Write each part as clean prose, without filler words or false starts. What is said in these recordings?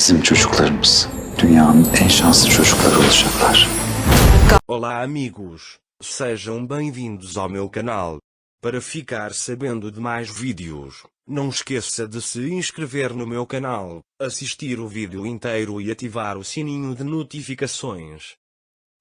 Bizim çocuklarımız dünyanın en şanslı çocukları olacaklar. Olá amigos, sejam bem-vindos ao meu canal. Para ficar sabendo de mais vídeos, não esqueça de se inscrever no meu canal, assistir o vídeo inteiro e ativar o sininho de notificações.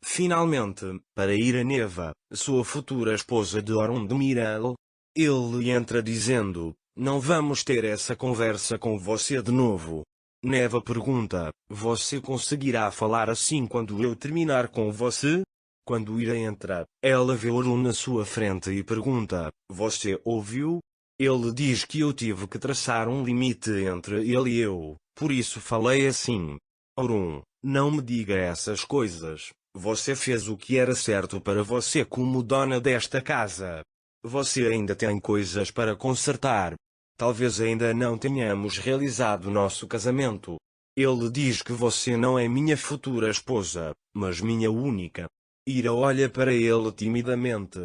Finalmente, para Iraneva, sua futura esposa de Orun Demiral, ele entra dizendo: "Não vamos ter essa conversa com você de novo." Neva pergunta: "Você conseguirá falar assim quando eu terminar com você?" Quando Ira entra, ela vê Orun na sua frente e pergunta: "Você ouviu?" Ele diz que eu tive que traçar um limite entre ele e eu, por isso falei assim. Orun, não me diga essas coisas. Você fez o que era certo para você como dona desta casa. Você ainda tem coisas para consertar. Talvez ainda não tenhamos realizado nosso casamento. Ele diz que você não é minha futura esposa, mas minha única. Ira olha para ele timidamente.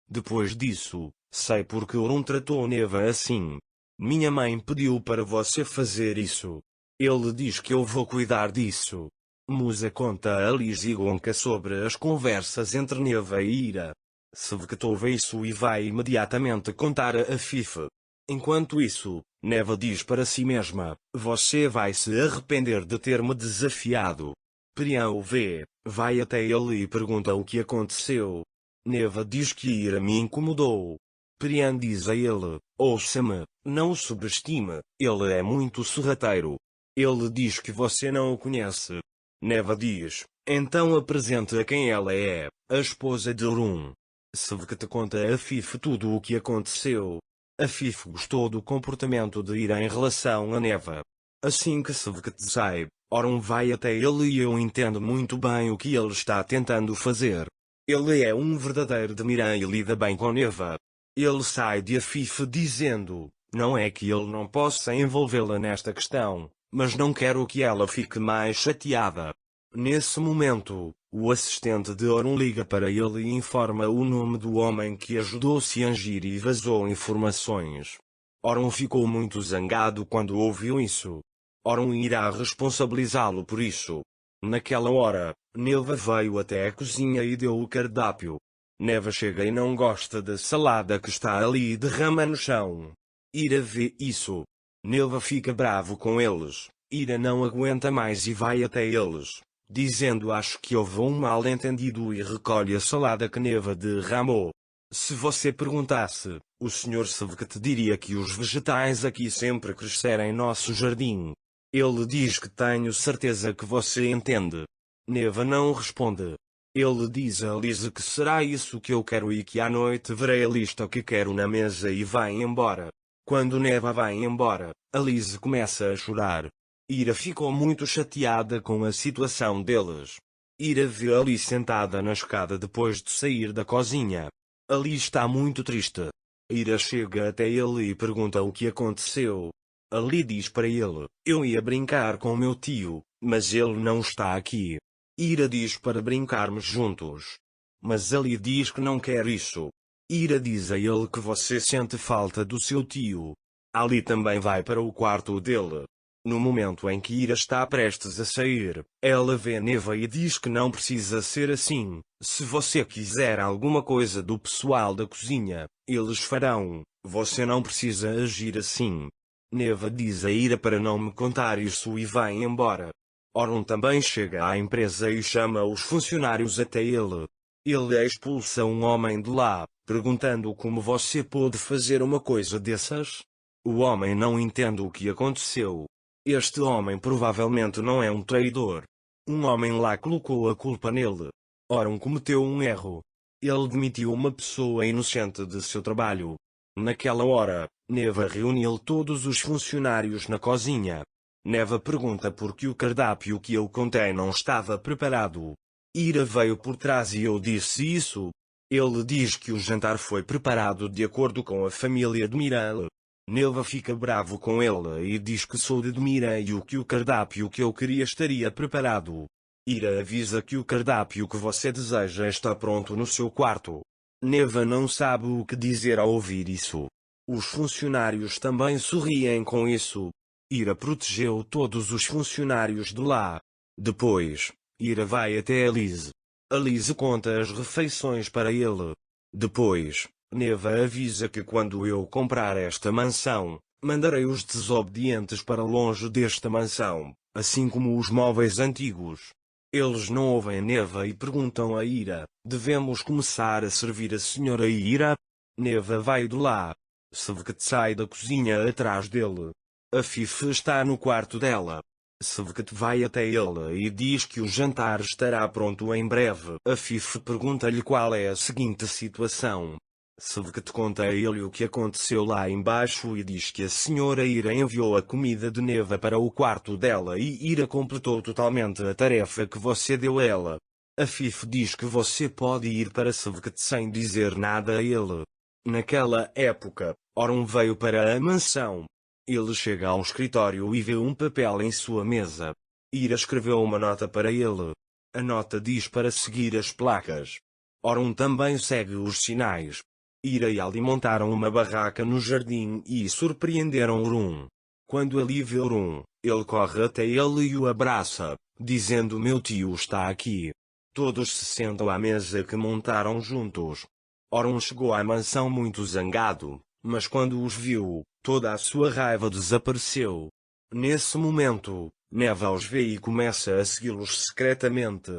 Depois disso, sei porque Orun tratou Neva assim. Minha mãe pediu para você fazer isso. Ele diz que eu vou cuidar disso. Musa conta a Liz e Gonca sobre as conversas entre Neva e Ira. Sevket ouve isso e vai imediatamente contar a Fife. Enquanto isso, Neva diz para si mesma: "Você vai se arrepender de ter me desafiado." Priyan o vê, vai até ele e pergunta o que aconteceu. Neva diz que Ira me incomodou. Priyan diz a ele: "Ouça-me, não o subestime, ele é muito sorrateiro." Ele diz que você não o conhece. Neva diz: "Então apresente a quem ela é, a esposa de Orun." Sevket conta a Fife tudo o que aconteceu. A Fife gostou do comportamento de Ira em relação a Neva. Assim que Sevket sai, Orun vai até ele e eu entendo muito bem o que ele está tentando fazer. Ele é um verdadeiro Demiran e lida bem com Neva. Ele sai de Fife dizendo: "Não é que ele não possa envolvê-la nesta questão, mas não quero que ela fique mais chateada." Nesse momento, o assistente de Orun liga para ele e informa o nome do homem que ajudou Siangir e vazou informações. Orun ficou muito zangado quando ouviu isso. Orun irá responsabilizá-lo por isso. Naquela hora, Neva veio até a cozinha e deu o cardápio. Neva chega e não gosta da salada que está ali e derrama no chão. Ira vê isso. Neva fica bravo com eles. Ira não aguenta mais e vai até eles, dizendo: "Acho que houve um mal-entendido", e recolhe a salada que Neva derramou. Se você perguntasse, o Sr. Sevket diria que os vegetais aqui sempre cresceram em nosso jardim. Ele diz que tenho certeza que você entende. Neva não responde. Ele diz a Liz que será isso que eu quero e que à noite verei a lista que quero na mesa e vai embora. Quando Neva vai embora, a Liz começa a chorar. Ira ficou muito chateada com a situação deles. Ira vê Ali sentada na escada depois de sair da cozinha. Ali está muito triste. Ira chega até ele e pergunta o que aconteceu. Ali diz para ele: "Eu ia brincar com meu tio, mas ele não está aqui." Ira diz para brincarmos juntos. Mas Ali diz que não quer isso. Ira diz a ele que você sente falta do seu tio. Ali também vai para o quarto dele. No momento em que Ira está prestes a sair, ela vê Neva e diz que não precisa ser assim. Se você quiser alguma coisa do pessoal da cozinha, eles farão. Você não precisa agir assim. Neva diz a Ira para não me contar isso e vai embora. Orun também chega à empresa e chama os funcionários até ele. Ele expulsa um homem de lá, perguntando como você pôde fazer uma coisa dessas. O homem não entende o que aconteceu. Este homem provavelmente não é um traidor. Um homem lá colocou a culpa nele. Orun cometeu um erro. Ele demitiu uma pessoa inocente de seu trabalho. Naquela hora, Neva reuniu todos os funcionários na cozinha. Neva pergunta por que o cardápio que eu contei não estava preparado. Ira veio por trás e eu disse isso. Ele diz que o jantar foi preparado de acordo com a família de Miral. Neva fica bravo com ele e diz que sou de Demiran e que o cardápio que eu queria estaria preparado. Ira avisa que o cardápio que você deseja está pronto no seu quarto. Neva não sabe o que dizer ao ouvir isso. Os funcionários também sorriem com isso. Ira protegeu todos os funcionários de lá. Depois, Ira vai até Elise. Elise conta as refeições para ele. Depois, Neva avisa que quando eu comprar esta mansão, mandarei os desobedientes para longe desta mansão, assim como os móveis antigos. Eles não ouvem Neva e perguntam a Ira: devemos começar a servir a senhora Ira? Neva vai de lá. Sevket sai da cozinha atrás dele. Afif está no quarto dela. Sevket vai até ele e diz que o jantar estará pronto em breve. Afif pergunta-lhe qual é a seguinte situação. Sevket conta a ele o que aconteceu lá embaixo e diz que a senhora Ira enviou a comida de Neva para o quarto dela e Ira completou totalmente a tarefa que você deu a ela. Afif diz que você pode ir para Sevket sem dizer nada a ele. Naquela época, Orun veio para a mansão. Ele chega ao escritório e vê um papel em sua mesa. Ira escreveu uma nota para ele. A nota diz para seguir as placas. Orun também segue os sinais. Ira e Ali montaram uma barraca no jardim e surpreenderam Orun. Quando Ali vê Orun, ele corre até ele e o abraça, dizendo: meu tio está aqui. Todos se sentam à mesa que montaram juntos. Orun chegou à mansão muito zangado, mas quando os viu, toda a sua raiva desapareceu. Nesse momento, Neva os vê e começa a segui-los secretamente.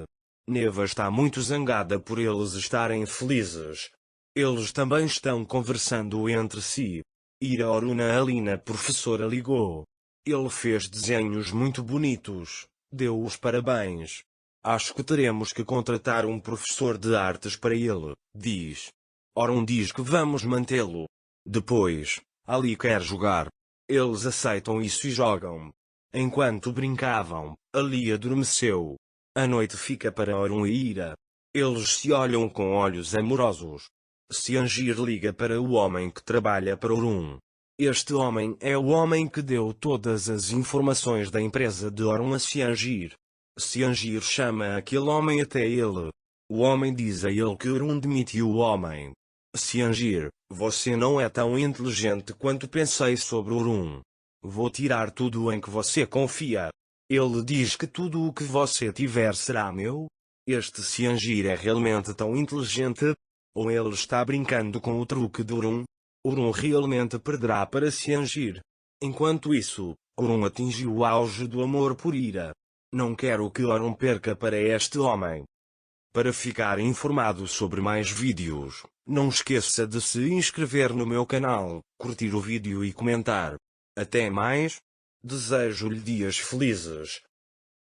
Neva está muito zangada por eles estarem felizes. Eles também estão conversando entre si. Ira Oruna Alina professora ligou. Ele fez desenhos muito bonitos. Deu os parabéns. Acho que teremos que contratar um professor de artes para ele, diz. Orun diz que vamos mantê-lo. Depois, Ali quer jogar. Eles aceitam isso e jogam. Enquanto brincavam, Ali adormeceu. A noite fica para Orun e Ira. Eles se olham com olhos amorosos. Ciangir liga para o homem que trabalha para Orun. Este homem é o homem que deu todas as informações da empresa de Orun a Ciangir. Ciangir chama aquele homem até ele. O homem diz a ele que Orun demitiu o homem. Ciangir, você não é tão inteligente quanto pensei sobre Orun. Vou tirar tudo em que você confia. Ele diz que tudo o que você tiver será meu? Este Ciangir é realmente tão inteligente? Ou ele está brincando com o truque de Orun? Orun realmente perderá para Ciangir. Enquanto isso, Orun atingiu o auge do amor por Ira. Não quero que Orun perca para este homem. Para ficar informado sobre mais vídeos, não esqueça de se inscrever no meu canal, curtir o vídeo e comentar. Até mais. Desejo-lhe dias felizes.